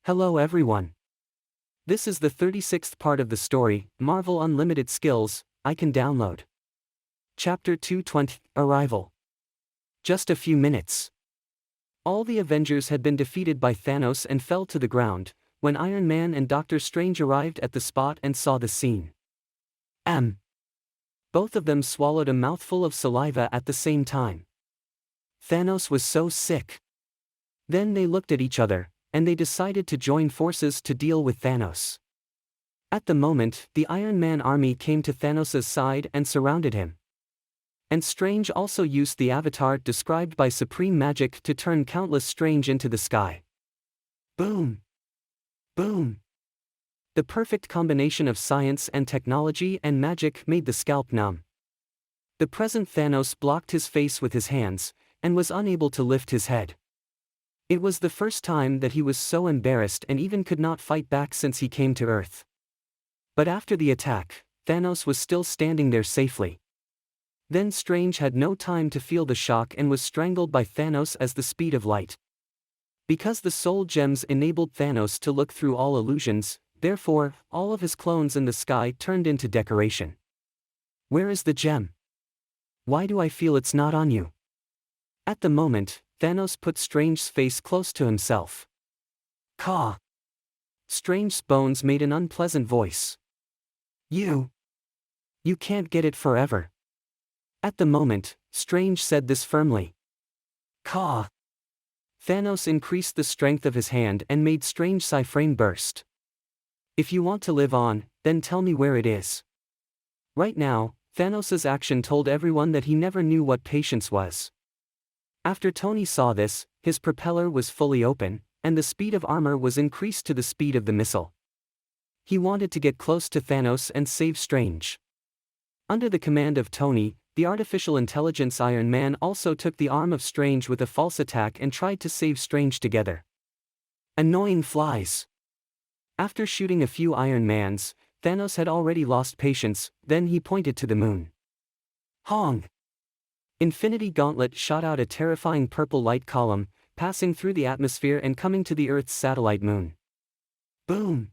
Hello everyone. This is the 36th part of the story, Marvel Unlimited Skills, I Can Download. Chapter 220, Arrival. Just a few minutes. All the Avengers had been defeated by Thanos and fell to the ground, when Iron Man and Doctor Strange arrived at the spot and saw the scene. Both of them swallowed a mouthful of saliva at the same time. Thanos was so sick. Then they looked at each other, and they decided to join forces to deal with Thanos. At the moment, the Iron Man army came to Thanos' side and surrounded him. And Strange also used the avatar described by Supreme Magic to turn countless Strange into the sky. Boom! Boom! The perfect combination of science and technology and magic made the scalp numb. The present Thanos blocked his face with his hands, and was unable to lift his head. It was the first time that he was so embarrassed and even could not fight back since he came to Earth. But after the attack, Thanos was still standing there safely. Then Strange had no time to feel the shock and was strangled by Thanos at the speed of light. Because the soul gems enabled Thanos to look through all illusions, therefore, all of his clones in the sky turned into decoration. Where is the gem? Why do I feel it's not on you? At the moment, Thanos put Strange's face close to himself. Caw! Strange's bones made an unpleasant voice. You can't get it forever. At the moment, Strange said this firmly. Caw! Thanos increased the strength of his hand and made Strange's Sci-frame burst. If you want to live on, then tell me where it is. Right now, Thanos' action told everyone that he never knew what patience was. After Tony saw this, his propeller was fully open, and the speed of armor was increased to the speed of the missile. He wanted to get close to Thanos and save Strange. Under the command of Tony, the artificial intelligence Iron Man also took the arm of Strange with a false attack and tried to save Strange together. Annoying flies. After shooting a few Iron Mans, Thanos had already lost patience, then he pointed to the moon. Hong! Infinity Gauntlet shot out a terrifying purple light column, passing through the atmosphere and coming to the Earth's satellite moon. Boom!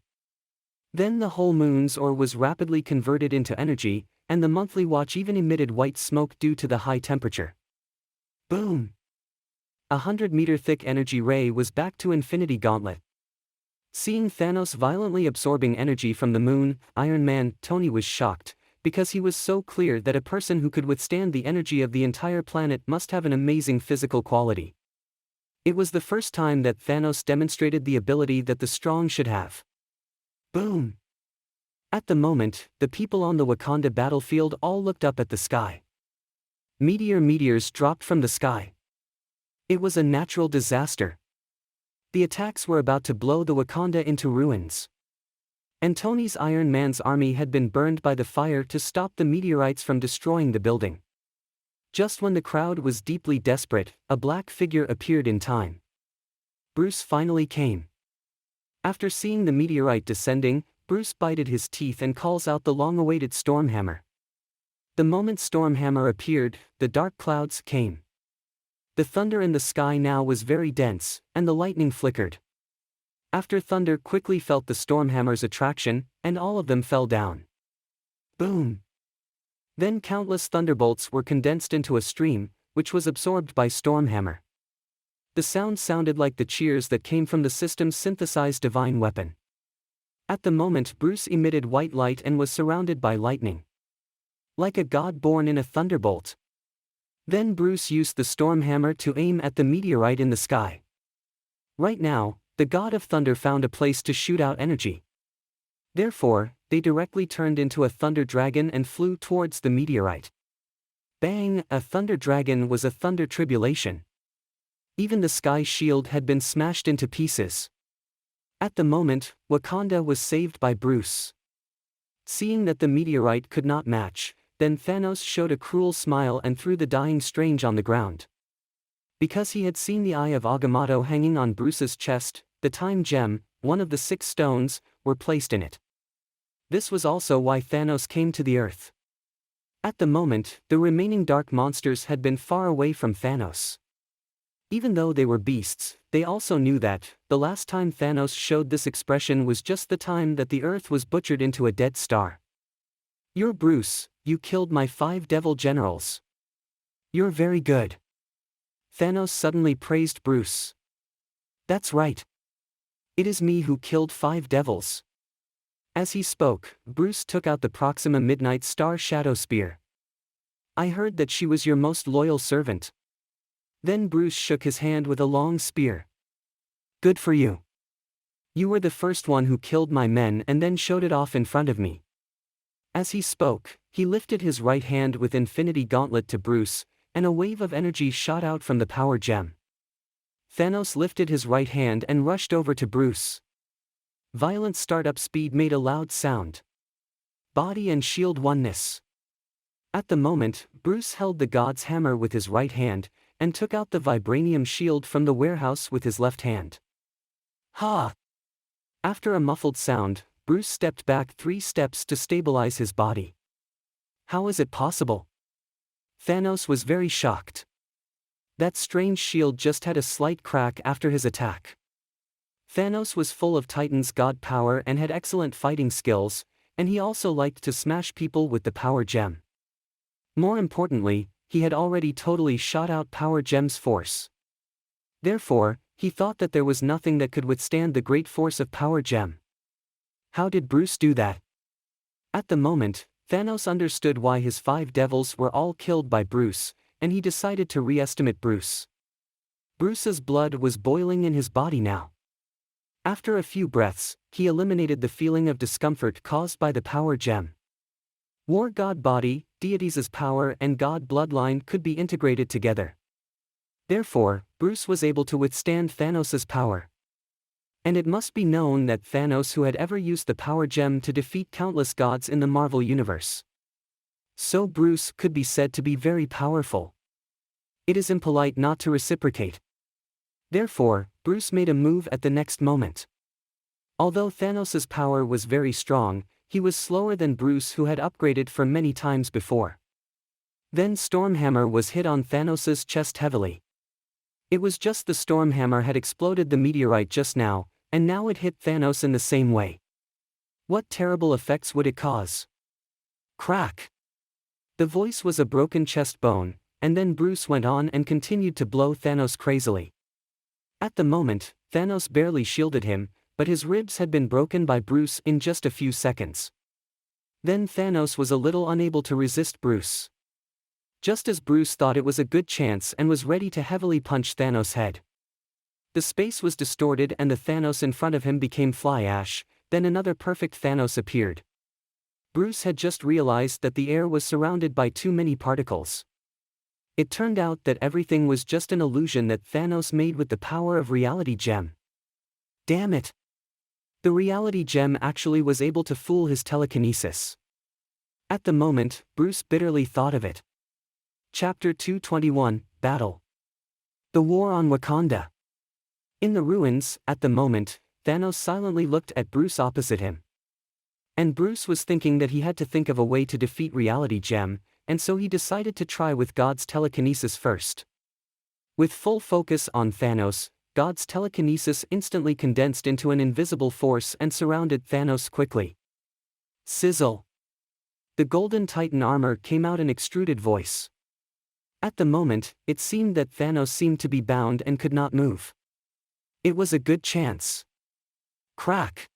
Then the whole moon's ore was rapidly converted into energy, and the monthly watch even emitted white smoke due to the high temperature. Boom! 100-meter thick energy ray was back to Infinity Gauntlet. Seeing Thanos violently absorbing energy from the moon, Iron Man, Tony was shocked, because he was so clear that a person who could withstand the energy of the entire planet must have an amazing physical quality. It was the first time that Thanos demonstrated the ability that the strong should have. Boom! At the moment, the people on the Wakanda battlefield all looked up at the sky. Meteors dropped from the sky. It was a natural disaster. The attacks were about to blow the Wakanda into ruins. And Tony's Iron Man's army had been burned by the fire to stop the meteorites from destroying the building. Just when the crowd was deeply desperate, a black figure appeared in time. Bruce finally came. After seeing the meteorite descending, Bruce bited his teeth and calls out the long-awaited Stormhammer. The moment Stormhammer appeared, the dark clouds came. The thunder in the sky now was very dense, and the lightning flickered. After Thunder quickly felt the Stormhammer's attraction, and all of them fell down. Boom! Then countless thunderbolts were condensed into a stream, which was absorbed by Stormhammer. The sound sounded like the cheers that came from the system's synthesized divine weapon. At the moment Bruce emitted white light and was surrounded by lightning. Like a god born in a thunderbolt. Then Bruce used the Stormhammer to aim at the meteorite in the sky. Right now, the God of Thunder found a place to shoot out energy. Therefore, they directly turned into a thunder dragon and flew towards the meteorite. Bang! A thunder dragon was a thunder tribulation. Even the sky shield had been smashed into pieces. At the moment, Wakanda was saved by Bruce. Seeing that the meteorite could not match, then Thanos showed a cruel smile and threw the dying Strange on the ground. Because he had seen the Eye of Agamotto hanging on Bruce's chest, the Time Gem, one of the 6 stones, were placed in it. This was also why Thanos came to the Earth. At the moment, the remaining dark monsters had been far away from Thanos. Even though they were beasts, they also knew that, the last time Thanos showed this expression was just the time that the Earth was butchered into a dead star. "You're Bruce, you killed my 5 devil generals. You're very good." Thanos suddenly praised Bruce. "That's right. It is me who killed 5 devils." As he spoke, Bruce took out the Proxima Midnight Star Shadow Spear. "I heard that she was your most loyal servant." Then Bruce shook his hand with a long spear. "Good for you. You were the first one who killed my men and then showed it off in front of me." As he spoke, he lifted his right hand with Infinity Gauntlet to Bruce, and a wave of energy shot out from the power gem. Thanos lifted his right hand and rushed over to Bruce. Violent startup speed made a loud sound. Body and shield oneness. At the moment, Bruce held the god's hammer with his right hand, and took out the vibranium shield from the warehouse with his left hand. Ha! After a muffled sound, Bruce stepped back 3 steps to stabilize his body. How is it possible? Thanos was very shocked. That strange shield just had a slight crack after his attack. Thanos was full of Titan's god power and had excellent fighting skills, and he also liked to smash people with the power gem. More importantly, he had already totally shot out power gem's force. Therefore, he thought that there was nothing that could withstand the great force of power gem. How did Bruce do that? At the moment, Thanos understood why his 5 devils were all killed by Bruce, and he decided to re-estimate Bruce. Bruce's blood was boiling in his body now. After a few breaths, he eliminated the feeling of discomfort caused by the power gem. War god body, deities' power and god bloodline could be integrated together. Therefore, Bruce was able to withstand Thanos' power. And it must be known that Thanos who had ever used the power gem to defeat countless gods in the Marvel Universe. So Bruce could be said to be very powerful. It is impolite not to reciprocate. Therefore, Bruce made a move at the next moment. Although Thanos' power was very strong, he was slower than Bruce who had upgraded from many times before. Then Stormhammer was hit on Thanos' chest heavily. It was just the Stormhammer had exploded the meteorite just now, and now it hit Thanos in the same way. What terrible effects would it cause? Crack! The voice was a broken chest bone, and then Bruce went on and continued to blow Thanos crazily. At the moment, Thanos barely shielded him, but his ribs had been broken by Bruce in just a few seconds. Then Thanos was a little unable to resist Bruce. Just as Bruce thought it was a good chance and was ready to heavily punch Thanos' head. The space was distorted and the Thanos in front of him became fly ash, then another perfect Thanos appeared. Bruce had just realized that the air was surrounded by too many particles. It turned out that everything was just an illusion that Thanos made with the power of Reality Gem. Damn it! The Reality Gem actually was able to fool his telekinesis. At the moment, Bruce bitterly thought of it. Chapter 221, Battle. The War on Wakanda. In the ruins, at the moment, Thanos silently looked at Bruce opposite him. And Bruce was thinking that he had to think of a way to defeat Reality Gem, and so he decided to try with God's telekinesis first. With full focus on Thanos, God's telekinesis instantly condensed into an invisible force and surrounded Thanos quickly. Sizzle! The golden Titan armor came out an extruded voice. At the moment, it seemed that Thanos seemed to be bound and could not move. It was a good chance. Crack!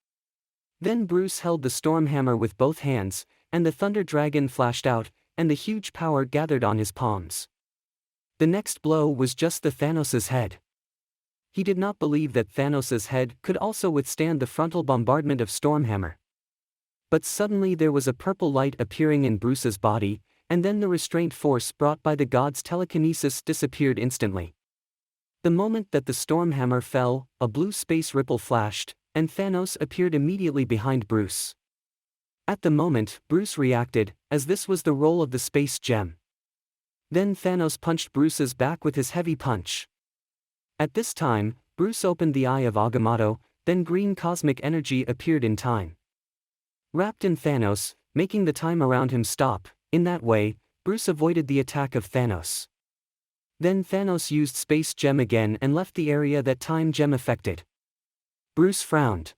Then Bruce held the Stormhammer with both hands, and the Thunder Dragon flashed out, and the huge power gathered on his palms. The next blow was just the Thanos' head. He did not believe that Thanos' head could also withstand the frontal bombardment of Stormhammer. But suddenly there was a purple light appearing in Bruce's body, and then the restraint force brought by the god's telekinesis disappeared instantly. The moment that the Stormhammer fell, a blue space ripple flashed, and Thanos appeared immediately behind Bruce. At the moment, Bruce reacted, as this was the role of the space gem. Then Thanos punched Bruce's back with his heavy punch. At this time, Bruce opened the Eye of Agamotto, then green cosmic energy appeared in time. Wrapped in Thanos, making the time around him stop. In that way, Bruce avoided the attack of Thanos. Then Thanos used Space Gem again and left the area that Time Gem affected. Bruce frowned.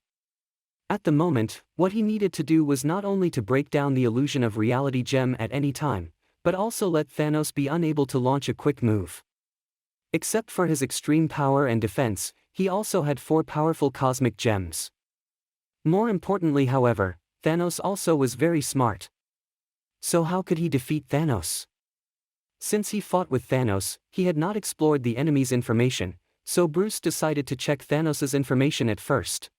At the moment, what he needed to do was not only to break down the illusion of Reality Gem at any time, but also let Thanos be unable to launch a quick move. Except for his extreme power and defense, he also had 4 powerful cosmic gems. More importantly, however, Thanos also was very smart. So how could he defeat Thanos? Since he fought with Thanos, he had not explored the enemy's information, so Bruce decided to check Thanos's information at first.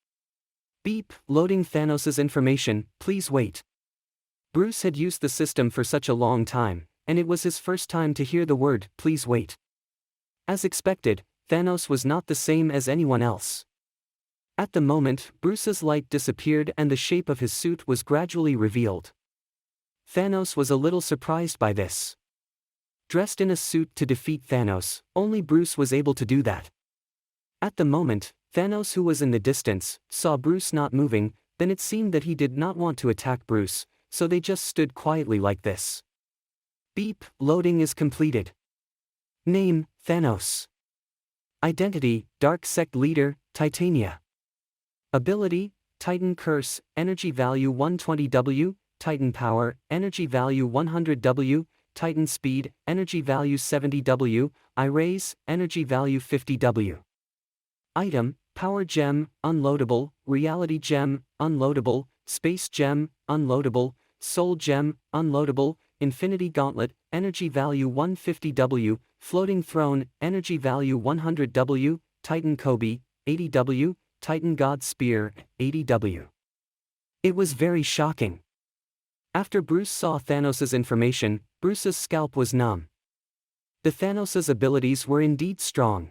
Beep, loading Thanos's information, please wait. Bruce had used the system for such a long time, and it was his first time to hear the word, please wait. As expected, Thanos was not the same as anyone else. At the moment, Bruce's light disappeared and the shape of his suit was gradually revealed. Thanos was a little surprised by this. Dressed in a suit to defeat Thanos, only Bruce was able to do that. At the moment, Thanos, who was in the distance, saw Bruce not moving, then it seemed that he did not want to attack Bruce, so they just stood quietly like this. Beep, loading is completed. Name, Thanos. Identity, Dark Sect Leader, Titania. Ability, Titan Curse, Energy Value 120W, Titan Power, Energy Value 100W, Titan Speed, Energy Value 70W, Erase, Energy Value 50W. Item, Power Gem, Unloadable, Reality Gem, Unloadable, Space Gem, Unloadable, Soul Gem, Unloadable, Infinity Gauntlet, Energy Value 150W, Floating Throne, Energy Value 100W, Titan Kobe, 80W, Titan God Spear, 80W. It was very shocking. After Bruce saw Thanos's information, Bruce's scalp was numb. The Thanos's abilities were indeed strong.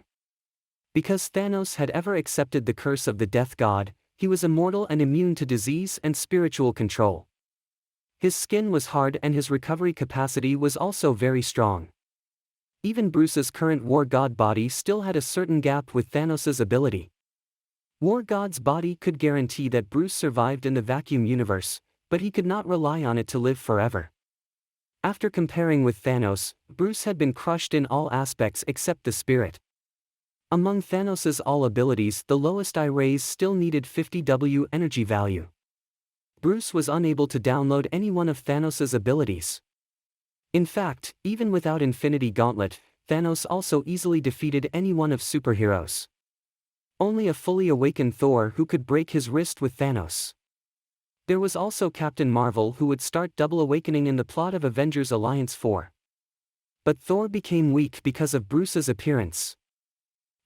Because Thanos had ever accepted the curse of the Death God, he was immortal and immune to disease and spiritual control. His skin was hard and his recovery capacity was also very strong. Even Bruce's current War God body still had a certain gap with Thanos's ability. War God's body could guarantee that Bruce survived in the vacuum universe, but he could not rely on it to live forever. After comparing with Thanos, Bruce had been crushed in all aspects except the spirit. Among Thanos's all abilities, the lowest Erase still needed 50W energy value. Bruce was unable to download any one of Thanos's abilities. In fact, even without Infinity Gauntlet, Thanos also easily defeated any one of superheroes. Only a fully awakened Thor who could break his wrist with Thanos. There was also Captain Marvel who would start double awakening in the plot of Avengers Alliance 4. But Thor became weak because of Bruce's appearance.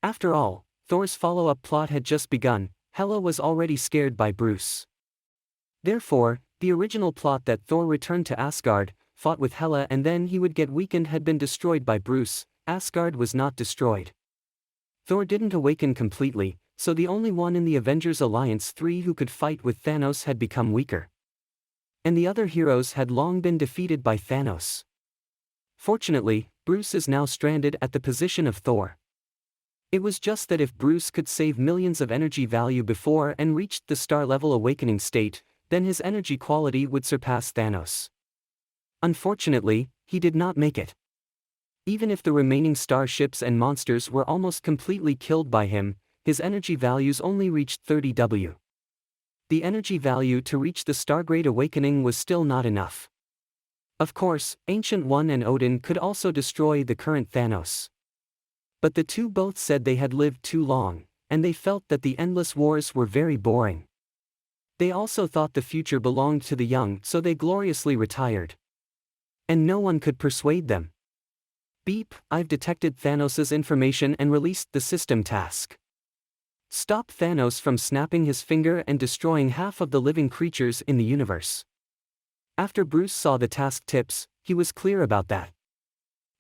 After all, Thor's follow-up plot had just begun. Hela was already scared by Bruce. Therefore, the original plot that Thor returned to Asgard, fought with Hela and then he would get weakened had been destroyed by Bruce. Asgard was not destroyed. Thor didn't awaken completely, so the only one in the Avengers Alliance 3 who could fight with Thanos had become weaker. And the other heroes had long been defeated by Thanos. Fortunately, Bruce is now stranded at the position of Thor. It was just that if Bruce could save millions of energy value before and reached the star-level awakening state, then his energy quality would surpass Thanos. Unfortunately, he did not make it. Even if the remaining starships and monsters were almost completely killed by him, his energy values only reached 30W. The energy value to reach the Stargrade Awakening was still not enough. Of course, Ancient One and Odin could also destroy the current Thanos. But the two both said they had lived too long, and they felt that the endless wars were very boring. They also thought the future belonged to the young, so they gloriously retired. And no one could persuade them. Beep, I've detected Thanos's information and released the system task. Stop Thanos from snapping his finger and destroying half of the living creatures in the universe. After Bruce saw the task tips, he was clear about that.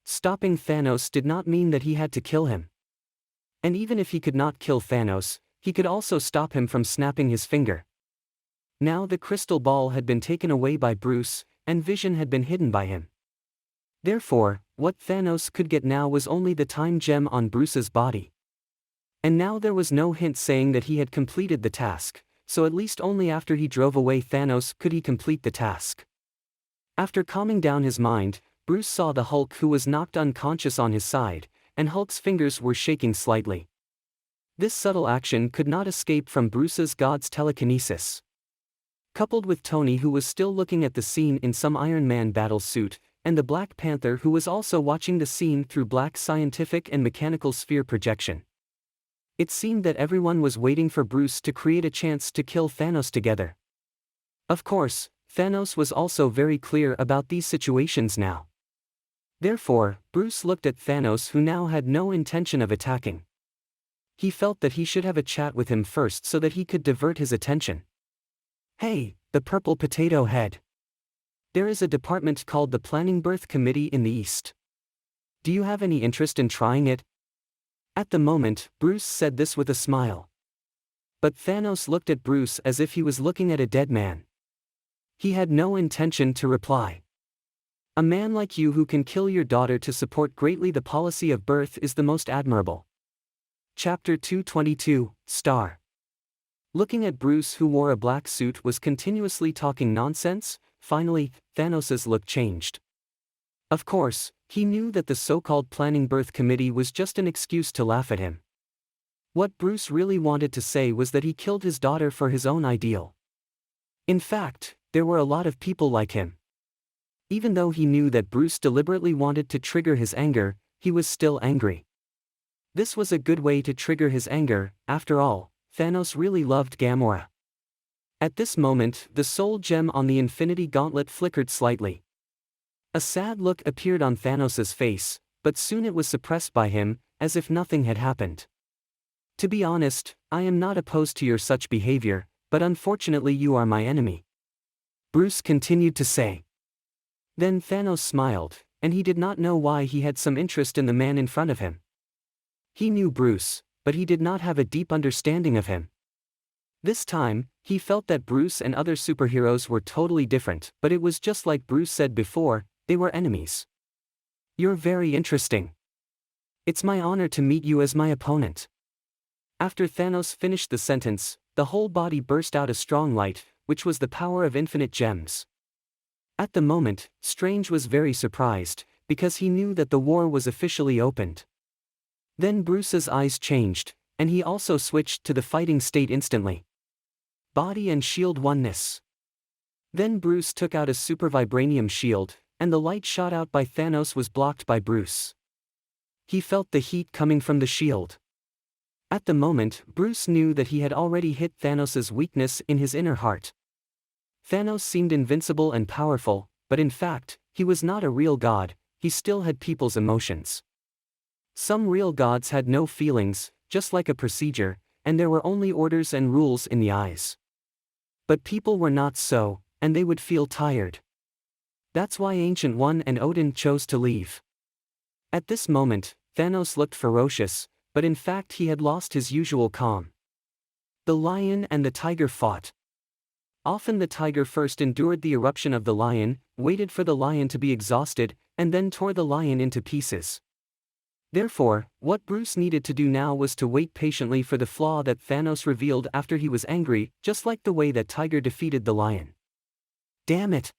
Stopping Thanos did not mean that he had to kill him. And even if he could not kill Thanos, he could also stop him from snapping his finger. Now the crystal ball had been taken away by Bruce, and vision had been hidden by him. Therefore, what Thanos could get now was only the time gem on Bruce's body. And now there was no hint saying that he had completed the task, so at least only after he drove away Thanos could he complete the task. After calming down his mind, Bruce saw the Hulk who was knocked unconscious on his side, and Hulk's fingers were shaking slightly. This subtle action could not escape from Bruce's god's telekinesis. Coupled with Tony, who was still looking at the scene in some Iron Man battle suit, and the Black Panther, who was also watching the scene through black scientific and mechanical sphere projection. It seemed that everyone was waiting for Bruce to create a chance to kill Thanos together. Of course, Thanos was also very clear about these situations now. Therefore, Bruce looked at Thanos, who now had no intention of attacking. He felt that he should have a chat with him first so that he could divert his attention. "Hey, the purple potato head. There is a department called the Planning Birth Committee in the East. Do you have any interest in trying it?" At the moment, Bruce said this with a smile. But Thanos looked at Bruce as if he was looking at a dead man. He had no intention to reply. "A man like you who can kill your daughter to support greatly the policy of birth is the most admirable." Chapter 222, Star. Looking at Bruce, who wore a black suit, was continuously talking nonsense, finally, Thanos's look changed. Of course, he knew that the so-called Planning Birth Committee was just an excuse to laugh at him. What Bruce really wanted to say was that he killed his daughter for his own ideal. In fact, there were a lot of people like him. Even though he knew that Bruce deliberately wanted to trigger his anger, he was still angry. This was a good way to trigger his anger. After all, Thanos really loved Gamora. At this moment, the soul gem on the Infinity Gauntlet flickered slightly. A sad look appeared on Thanos's face, but soon it was suppressed by him, as if nothing had happened. "To be honest, I am not opposed to your such behavior, but unfortunately you are my enemy," Bruce continued to say. Then Thanos smiled, and he did not know why he had some interest in the man in front of him. He knew Bruce, but he did not have a deep understanding of him. This time, he felt that Bruce and other superheroes were totally different, but it was just like Bruce said before, they were enemies. "You're very interesting. It's my honor to meet you as my opponent." After Thanos finished the sentence, the whole body burst out a strong light, which was the power of infinite gems. At the moment, Strange was very surprised, because he knew that the war was officially opened. Then Bruce's eyes changed, and he also switched to the fighting state instantly. Body and shield oneness. Then Bruce took out a super vibranium shield, and the light shot out by Thanos was blocked by Bruce. He felt the heat coming from the shield. At the moment, Bruce knew that he had already hit Thanos's weakness in his inner heart. Thanos seemed invincible and powerful, but in fact, he was not a real god, he still had people's emotions. Some real gods had no feelings, just like a procedure, and there were only orders and rules in the eyes. But people were not so, and they would feel tired. That's why Ancient One and Odin chose to leave. At this moment, Thanos looked ferocious, but in fact he had lost his usual calm. The lion and the tiger fought. Often the tiger first endured the eruption of the lion, waited for the lion to be exhausted, and then tore the lion into pieces. Therefore, what Bruce needed to do now was to wait patiently for the flaw that Thanos revealed after he was angry, just like the way that Tiger defeated the lion. Damn it!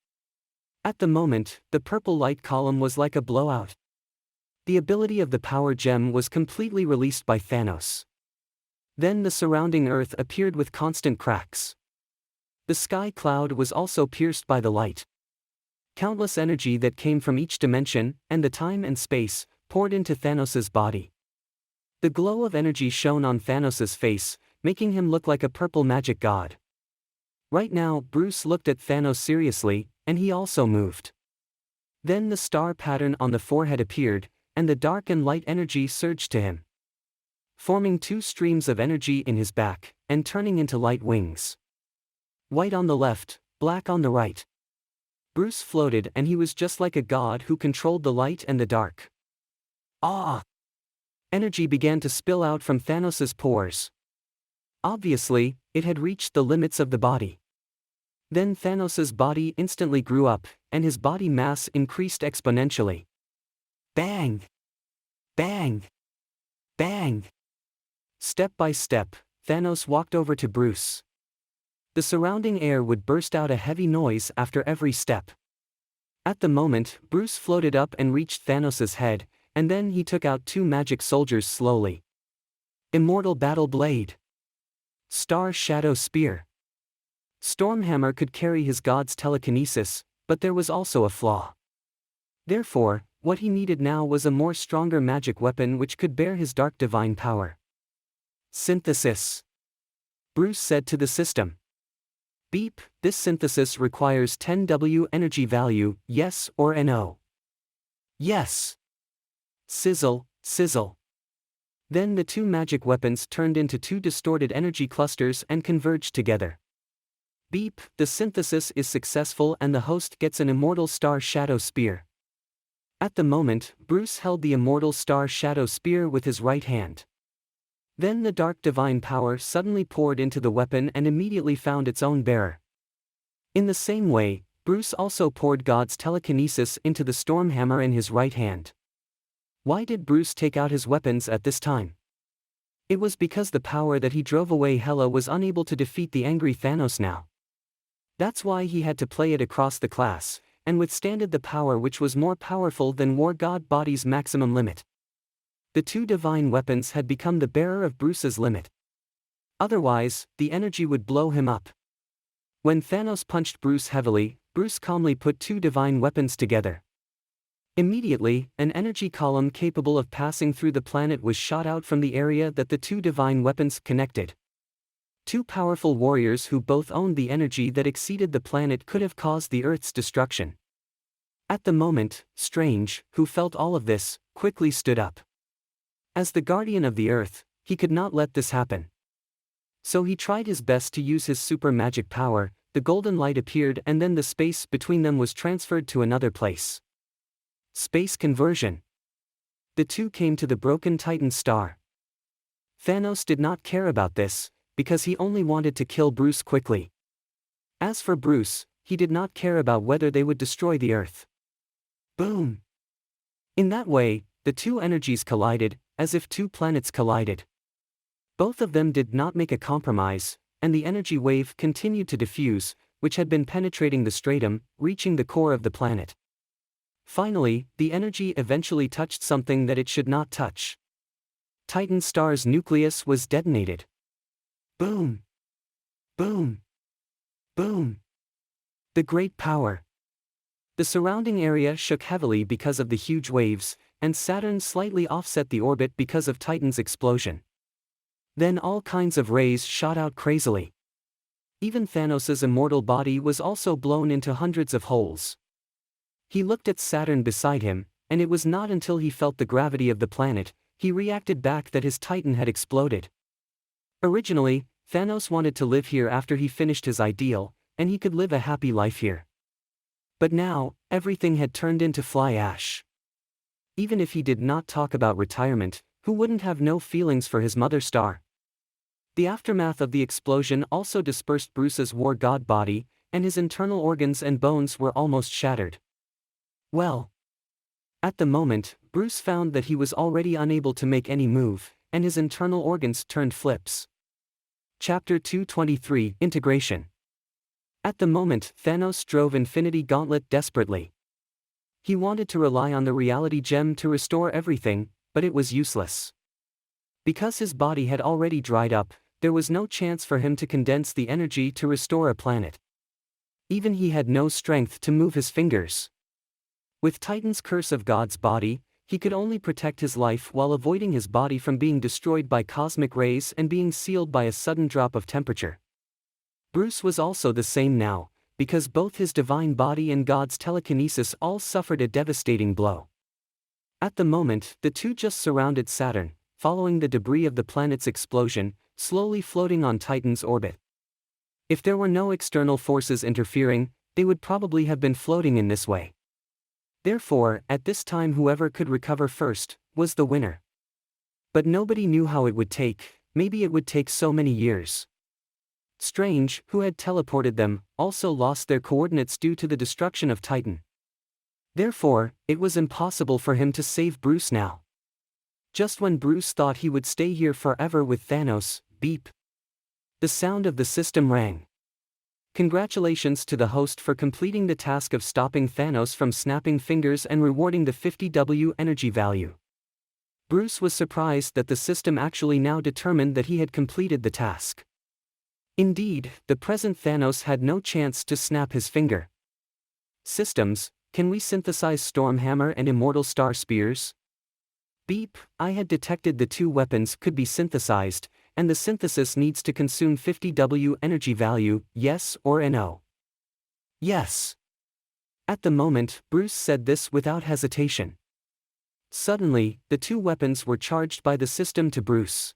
At the moment, the purple light column was like a blowout. The ability of the power gem was completely released by Thanos. Then the surrounding earth appeared with constant cracks. The sky cloud was also pierced by the light. Countless energy that came from each dimension, and the time and space, poured into Thanos's body. The glow of energy shone on Thanos's face, making him look like a purple magic god. Right now, Bruce looked at Thanos seriously, and he also moved. Then the star pattern on the forehead appeared, and the dark and light energy surged to him, forming two streams of energy in his back, and turning into light wings. White on the left, black on the right. Bruce floated, and he was just like a god who controlled the light and the dark. Ah! Energy began to spill out from Thanos's pores. Obviously, it had reached the limits of the body. Then Thanos's body instantly grew up, and his body mass increased exponentially. Bang! Bang! Bang! Step by step, Thanos walked over to Bruce. The surrounding air would burst out a heavy noise after every step. At the moment, Bruce floated up and reached Thanos's head, and then he took out 2 magic soldiers slowly. Immortal Battle Blade. Star Shadow Spear. Stormhammer could carry his god's telekinesis, but there was also a flaw. Therefore, what he needed now was a more stronger magic weapon which could bear his dark divine power. Synthesis. Bruce said to the system. Beep, this synthesis requires 10W energy value, yes or no? Yes. Sizzle, sizzle. Then the 2 magic weapons turned into 2 distorted energy clusters and converged together. Beep, the synthesis is successful and the host gets an immortal Star Shadow Spear. At the moment, Bruce held the immortal Star Shadow Spear with his right hand. Then the dark divine power suddenly poured into the weapon and immediately found its own bearer. In the same way, Bruce also poured God's telekinesis into the Stormhammer in his right hand. Why did Bruce take out his weapons at this time? It was because the power that he drove away Hela was unable to defeat the angry Thanos now. That's why he had to play it across the class, and withstanded the power which was more powerful than War God Body's maximum limit. The 2 divine weapons had become the bearer of Bruce's limit. Otherwise, the energy would blow him up. When Thanos punched Bruce heavily, Bruce calmly put 2 divine weapons together. Immediately, an energy column capable of passing through the planet was shot out from the area that the 2 divine weapons connected. 2 powerful warriors who both owned the energy that exceeded the planet could have caused the Earth's destruction. At the moment, Strange, who felt all of this, quickly stood up. As the guardian of the Earth, he could not let this happen. So he tried his best to use his super magic power. The golden light appeared and then the space between them was transferred to another place. Space conversion. The 2 came to the broken Titan star. Thanos did not care about this, because he only wanted to kill Bruce quickly. As for Bruce, he did not care about whether they would destroy the Earth. Boom! In that way, the 2 energies collided, as if 2 planets collided. Both of them did not make a compromise, and the energy wave continued to diffuse, which had been penetrating the stratum, reaching the core of the planet. Finally, the energy eventually touched something that it should not touch. Titan star's nucleus was detonated. Boom! Boom! Boom! The great power. The surrounding area shook heavily because of the huge waves, and Saturn slightly offset the orbit because of Titan's explosion. Then all kinds of rays shot out crazily. Even Thanos' immortal body was also blown into hundreds of holes. He looked at Saturn beside him, and it was not until he felt the gravity of the planet, he reacted back that his Titan had exploded. Originally, Thanos wanted to live here after he finished his ideal, and he could live a happy life here. But now, everything had turned into fly ash. Even if he did not talk about retirement, who wouldn't have no feelings for his mother star? The aftermath of the explosion also dispersed Bruce's war god body, and his internal organs and bones were almost shattered. Well, at the moment, Bruce found that he was already unable to make any move, and his internal organs turned flips. Chapter 223, Integration. At the moment, Thanos drove Infinity Gauntlet desperately. He wanted to rely on the reality gem to restore everything, but it was useless. Because his body had already dried up, there was no chance for him to condense the energy to restore a planet. Even he had no strength to move his fingers. With Titan's curse of God's body, he could only protect his life while avoiding his body from being destroyed by cosmic rays and being sealed by a sudden drop of temperature. Bruce was also the same now, because both his divine body and God's telekinesis all suffered a devastating blow. At the moment, the 2 just surrounded Saturn, following the debris of the planet's explosion, slowly floating on Titan's orbit. If there were no external forces interfering, they would probably have been floating in this way. Therefore, at this time whoever could recover first, was the winner. But nobody knew how it would take, maybe it would take so many years. Strange, who had teleported them, also lost their coordinates due to the destruction of Titan. Therefore, it was impossible for him to save Bruce now. Just when Bruce thought he would stay here forever with Thanos, beep. The sound of the system rang. Congratulations to the host for completing the task of stopping Thanos from snapping fingers and rewarding the 50W energy value. Bruce was surprised that the system actually now determined that he had completed the task. Indeed, the present Thanos had no chance to snap his finger. Systems, can we synthesize Storm Hammer and Immortal Star Spears? Beep, I had detected the two weapons could be synthesized, and the synthesis needs to consume 50W energy value, yes or no? Yes. At the moment, Bruce said this without hesitation. Suddenly, the two weapons were charged by the system to Bruce.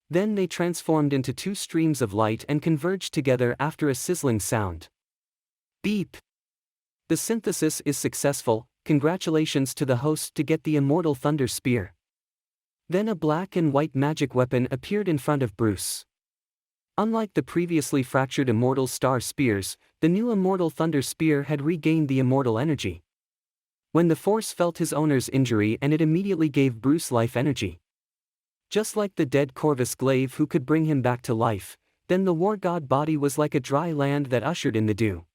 Then they transformed into two streams of light and converged together after a sizzling sound. Beep. The synthesis is successful, congratulations to the host to get the Immortal Thunder Spear. Then a black and white magic weapon appeared in front of Bruce. Unlike the previously fractured Immortal Star Spears, the new Immortal Thunder Spear had regained the immortal energy. When the Force felt his owner's injury, and it immediately gave Bruce life energy. Just like the dead Corvus Glaive who could bring him back to life, then the War God body was like a dry land that ushered in the dew.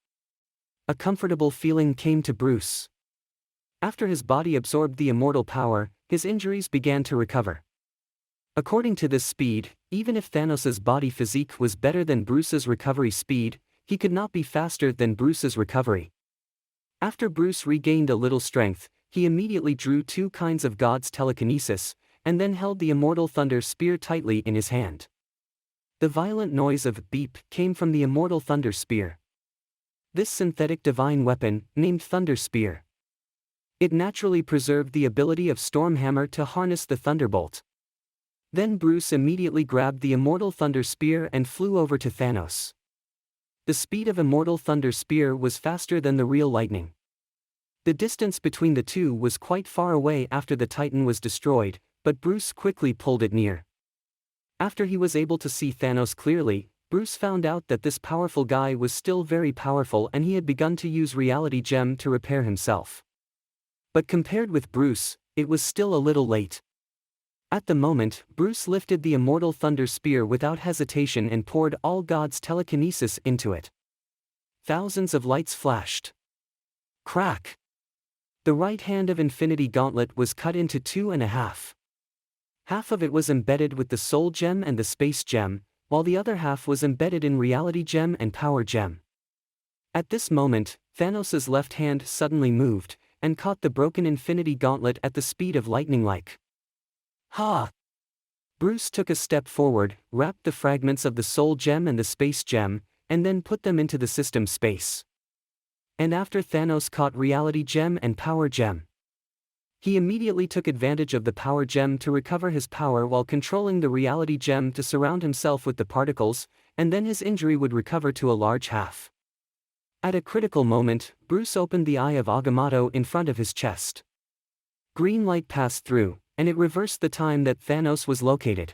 A comfortable feeling came to Bruce. After his body absorbed the immortal power, his injuries began to recover. According to this speed, even if Thanos' body physique was better than Bruce's recovery speed, he could not be faster than Bruce's recovery. After Bruce regained a little strength, he immediately drew two kinds of God's telekinesis, and then held the Immortal Thunder Spear tightly in his hand. The violent noise of beep came from the Immortal Thunder Spear. This synthetic divine weapon, named Thunder Spear. It naturally preserved the ability of Storm Hammer to harness the Thunderbolt. Then Bruce immediately grabbed the Immortal Thunder Spear and flew over to Thanos. The speed of Immortal Thunder Spear was faster than the real lightning. The distance between the two was quite far away after the Titan was destroyed, but Bruce quickly pulled it near. After he was able to see Thanos clearly, Bruce found out that this powerful guy was still very powerful, and he had begun to use Reality Gem to repair himself. But compared with Bruce, it was still a little late. At the moment, Bruce lifted the Immortal Thunder Spear without hesitation and poured all God's telekinesis into it. Thousands of lights flashed. Crack! The right hand of Infinity Gauntlet was cut into 2.5. Half of it was embedded with the Soul Gem and the Space Gem, while the other half was embedded in Reality Gem and Power Gem. At this moment, Thanos' left hand suddenly moved, and caught the broken Infinity Gauntlet at the speed of lightning-like. Ha! Bruce took a step forward, wrapped the fragments of the Soul Gem and the Space Gem, and then put them into the system space. And after Thanos caught Reality Gem and Power Gem, he immediately took advantage of the Power Gem to recover his power while controlling the Reality Gem to surround himself with the particles, and then his injury would recover to a large half. At a critical moment, Bruce opened the Eye of Agamotto in front of his chest. Green light passed through, and it reversed the time that Thanos was located.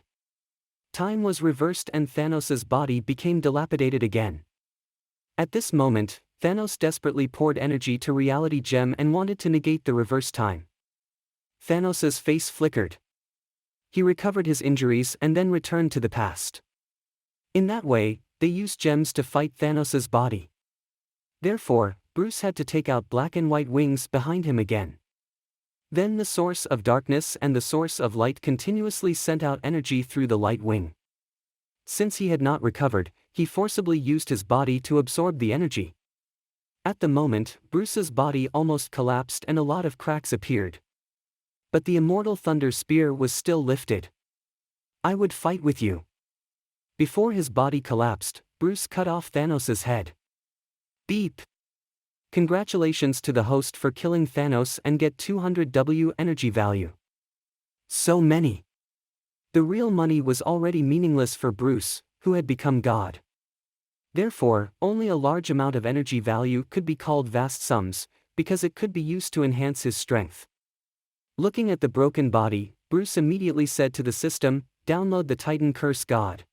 Time was reversed and Thanos' body became dilapidated again. At this moment, Thanos desperately poured energy to Reality Gem and wanted to negate the reverse time. Thanos' face flickered. He recovered his injuries and then returned to the past. In that way, they used gems to fight Thanos' body. Therefore, Bruce had to take out black and white wings behind him again. Then the source of darkness and the source of light continuously sent out energy through the light wing. Since he had not recovered, he forcibly used his body to absorb the energy. At the moment, Bruce's body almost collapsed and a lot of cracks appeared. But the Immortal Thunder Spear was still lifted. I would fight with you. Before his body collapsed, Bruce cut off Thanos' head. Beep! Congratulations to the host for killing Thanos and get 200W energy value. So many. The real money was already meaningless for Bruce, who had become God. Therefore, only a large amount of energy value could be called vast sums, because it could be used to enhance his strength. Looking at the broken body, Bruce immediately said to the system, "Download the Titan Curse God."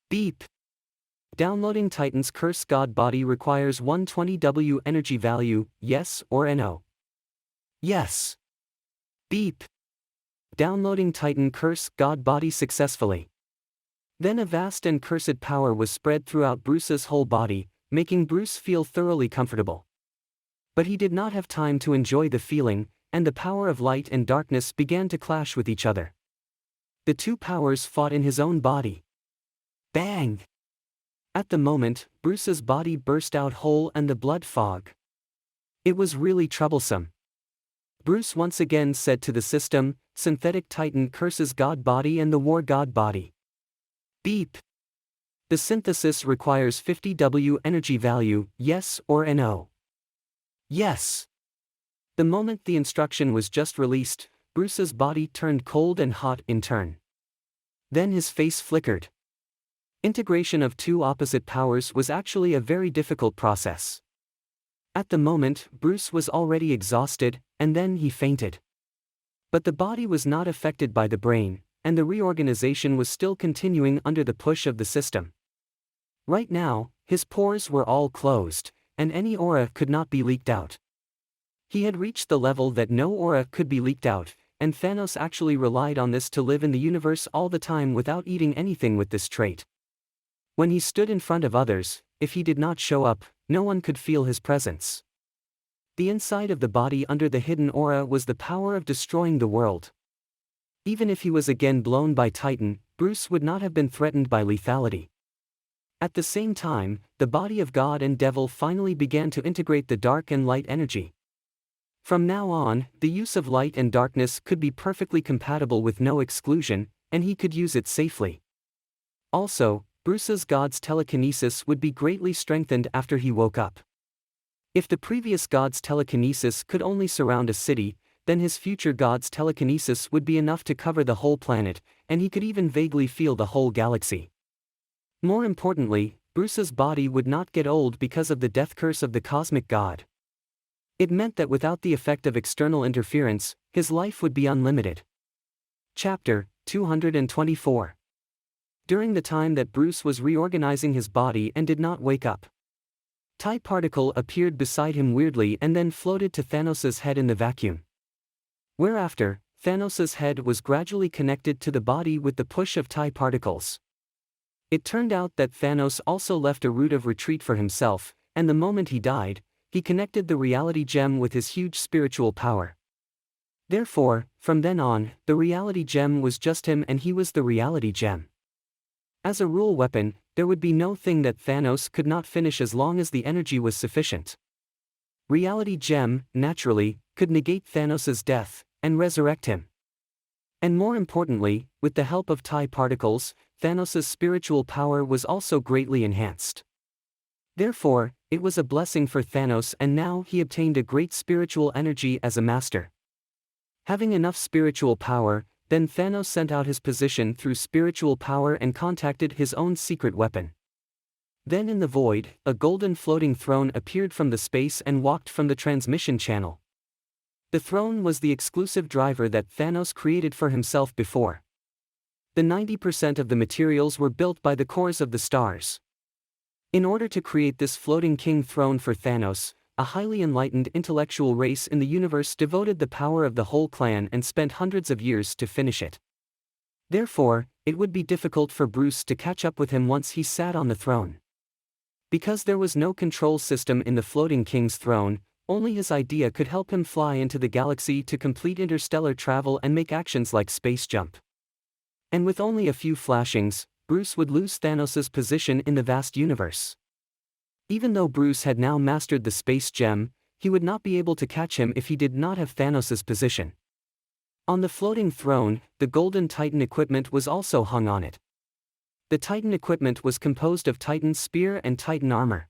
Beep! Downloading Titan's Curse God body requires 120W energy value, yes or no? Yes. Beep! Downloading Titan Curse God body successfully. Then a vast and cursed power was spread throughout Bruce's whole body, making Bruce feel thoroughly comfortable. But he did not have time to enjoy the feeling, and the power of light and darkness began to clash with each other. The two powers fought in his own body. Bang! At the moment, Bruce's body burst out whole and the blood fog. It was really troublesome. Bruce once again said to the system, "Synthetic Titan curses God body and the war God body." Beep! The synthesis requires 50W energy value, yes or no? Yes. The moment the instruction was just released, Bruce's body turned cold and hot in turn. Then his face flickered. Integration of two opposite powers was actually a very difficult process. At the moment, Bruce was already exhausted, and then he fainted. But the body was not affected by the brain, and the reorganization was still continuing under the push of the system. Right now, his pores were all closed, and any aura could not be leaked out. He had reached the level that no aura could be leaked out, and Thanos actually relied on this to live in the universe all the time without eating anything with this trait. When he stood in front of others, if he did not show up, no one could feel his presence. The inside of the body under the hidden aura was the power of destroying the world. Even if he was again blown by Titan, Bruce would not have been threatened by lethality. At the same time, the body of God and Devil finally began to integrate the dark and light energy. From now on, the use of light and darkness could be perfectly compatible with no exclusion, and he could use it safely. Also, Bruce's God's telekinesis would be greatly strengthened after he woke up. If the previous God's telekinesis could only surround a city, then his future God's telekinesis would be enough to cover the whole planet, and he could even vaguely feel the whole galaxy. More importantly, Bruce's body would not get old because of the death curse of the cosmic god. It meant that without the effect of external interference, his life would be unlimited. Chapter 224. During the time that Bruce was reorganizing his body and did not wake up, TIE particle appeared beside him weirdly and then floated to Thanos' head in the vacuum. Whereafter, Thanos' head was gradually connected to the body with the push of TIE particles. It turned out that Thanos also left a route of retreat for himself, and the moment he died, he connected the reality gem with his huge spiritual power. Therefore, from then on, the reality gem was just him and he was the reality gem. As a rule weapon, there would be no thing that Thanos could not finish as long as the energy was sufficient. Reality Gem, naturally, could negate Thanos' death, and resurrect him. And more importantly, with the help of TIE particles, Thanos' spiritual power was also greatly enhanced. Therefore, it was a blessing for Thanos and now he obtained a great spiritual energy as a master. Having enough spiritual power, then Thanos sent out his position through spiritual power and contacted his own secret weapon. Then in the void, a golden floating throne appeared from the space and walked from the transmission channel. The throne was the exclusive driver that Thanos created for himself before. The 90% of the materials were built by the cores of the stars. In order to create this floating king throne for Thanos, a highly enlightened intellectual race in the universe devoted the power of the whole clan and spent hundreds of years to finish it. Therefore, it would be difficult for Bruce to catch up with him once he sat on the throne. Because there was no control system in the floating king's throne, only his idea could help him fly into the galaxy to complete interstellar travel and make actions like space jump. And with only a few flashings, Bruce would lose Thanos' position in the vast universe. Even though Bruce had now mastered the space gem, he would not be able to catch him if he did not have Thanos' position. On the floating throne, the golden Titan equipment was also hung on it. The Titan equipment was composed of Titan spear and Titan armor.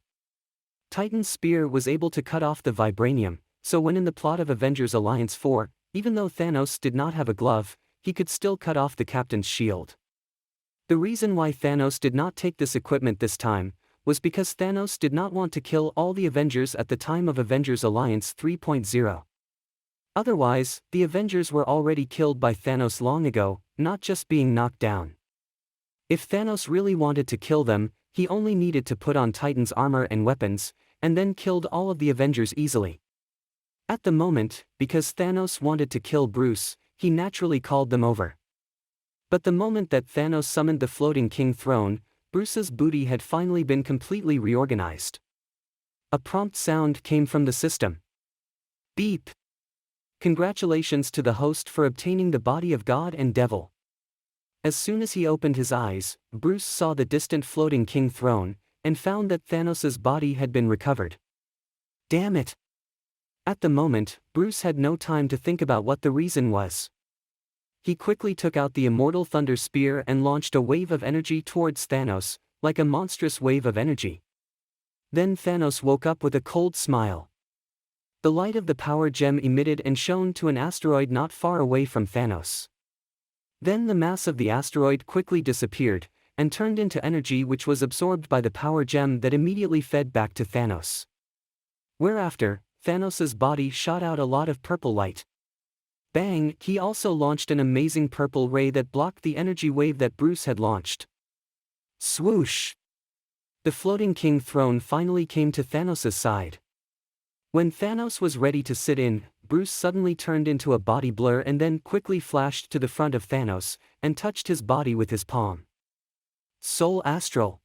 Titan spear was able to cut off the vibranium, so when in the plot of Avengers Alliance 4, even though Thanos did not have a glove, he could still cut off the captain's shield. The reason why Thanos did not take this equipment this time was because Thanos did not want to kill all the Avengers at the time of Avengers Alliance 3.0. Otherwise, the Avengers were already killed by Thanos long ago, not just being knocked down. If Thanos really wanted to kill them, he only needed to put on Titan's armor and weapons, and then killed all of the Avengers easily. At the moment, because Thanos wanted to kill Bruce, he naturally called them over. But the moment that Thanos summoned the floating king throne, Bruce's booty had finally been completely reorganized. A prompt sound came from the system. Beep. Congratulations to the host for obtaining the body of God and devil. As soon as he opened his eyes, Bruce saw the distant floating king throne, and found that Thanos' body had been recovered. Damn it! At the moment, Bruce had no time to think about what the reason was. He quickly took out the immortal thunder spear and launched a wave of energy towards Thanos, like a monstrous wave of energy. Then Thanos woke up with a cold smile. The light of the power gem emitted and shone to an asteroid not far away from Thanos. Then the mass of the asteroid quickly disappeared, and turned into energy which was absorbed by the power gem that immediately fed back to Thanos. Whereafter, Thanos' body shot out a lot of purple light. Bang! He also launched an amazing purple ray that blocked the energy wave that Bruce had launched. Swoosh! The floating king throne finally came to Thanos' side. When Thanos was ready to sit in, Bruce suddenly turned into a body blur and then quickly flashed to the front of Thanos, and touched his body with his palm. Soul Astral.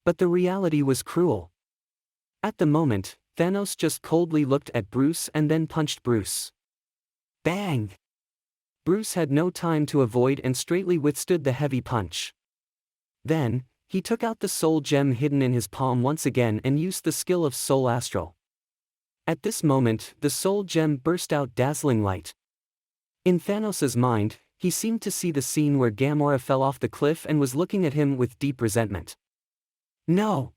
But the reality was cruel. At the moment, Thanos just coldly looked at Bruce and then punched Bruce. Bang! Bruce had no time to avoid and straightly withstood the heavy punch. Then, he took out the soul gem hidden in his palm once again and used the skill of Soul Astral. At this moment, the soul gem burst out dazzling light. In Thanos' mind, he seemed to see the scene where Gamora fell off the cliff and was looking at him with deep resentment. No!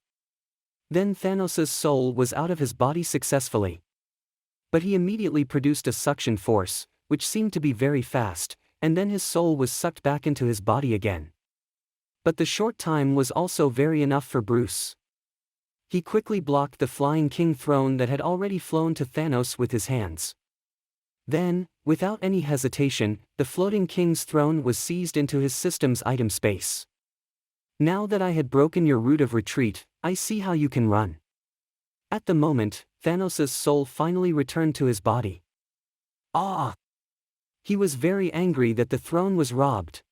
Then Thanos' soul was out of his body successfully. But he immediately produced a suction force, which seemed to be very fast, and then his soul was sucked back into his body again. But the short time was also very enough for Bruce. He quickly blocked the flying king throne that had already flown to Thanos with his hands. Then, without any hesitation, the floating king's throne was seized into his system's item space. Now that I had broken your route of retreat, I see how you can run. At the moment, Thanos' soul finally returned to his body. Ah! He was very angry that the throne was robbed.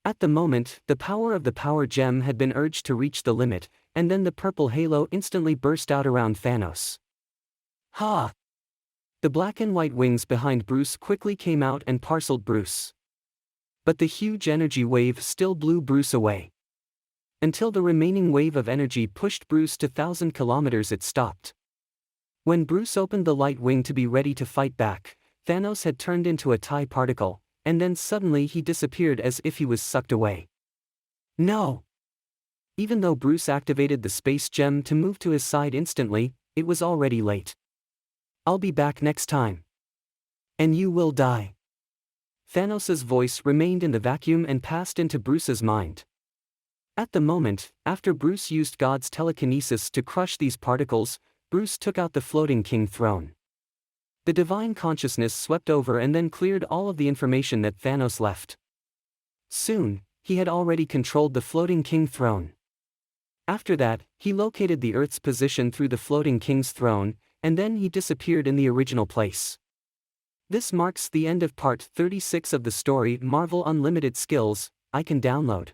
At the moment, the power of the power gem had been urged to reach the limit, and then the purple halo instantly burst out around Thanos. Ha! The black and white wings behind Bruce quickly came out and parceled Bruce. But the huge energy wave still blew Bruce away. Until the remaining wave of energy pushed Bruce to 1,000 kilometers, it stopped. When Bruce opened the light wing to be ready to fight back, Thanos had turned into a TIE particle, and then suddenly he disappeared as if he was sucked away. No! Even though Bruce activated the space gem to move to his side instantly, it was already late. I'll be back next time. And you will die. Thanos' voice remained in the vacuum and passed into Bruce's mind. At the moment, after Bruce used God's telekinesis to crush these particles, Bruce took out the floating king throne. The divine consciousness swept over and then cleared all of the information that Thanos left. Soon, he had already controlled the floating king throne. After that, he located the Earth's position through the floating king's throne, and then he disappeared in the original place. This marks the end of part 36 of the story Marvel Unlimited Skills. I can download.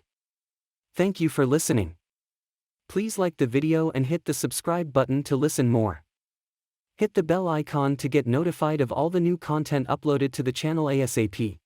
Thank you for listening. Please like the video and hit the subscribe button to listen more. Hit the bell icon to get notified of all the new content uploaded to the channel ASAP.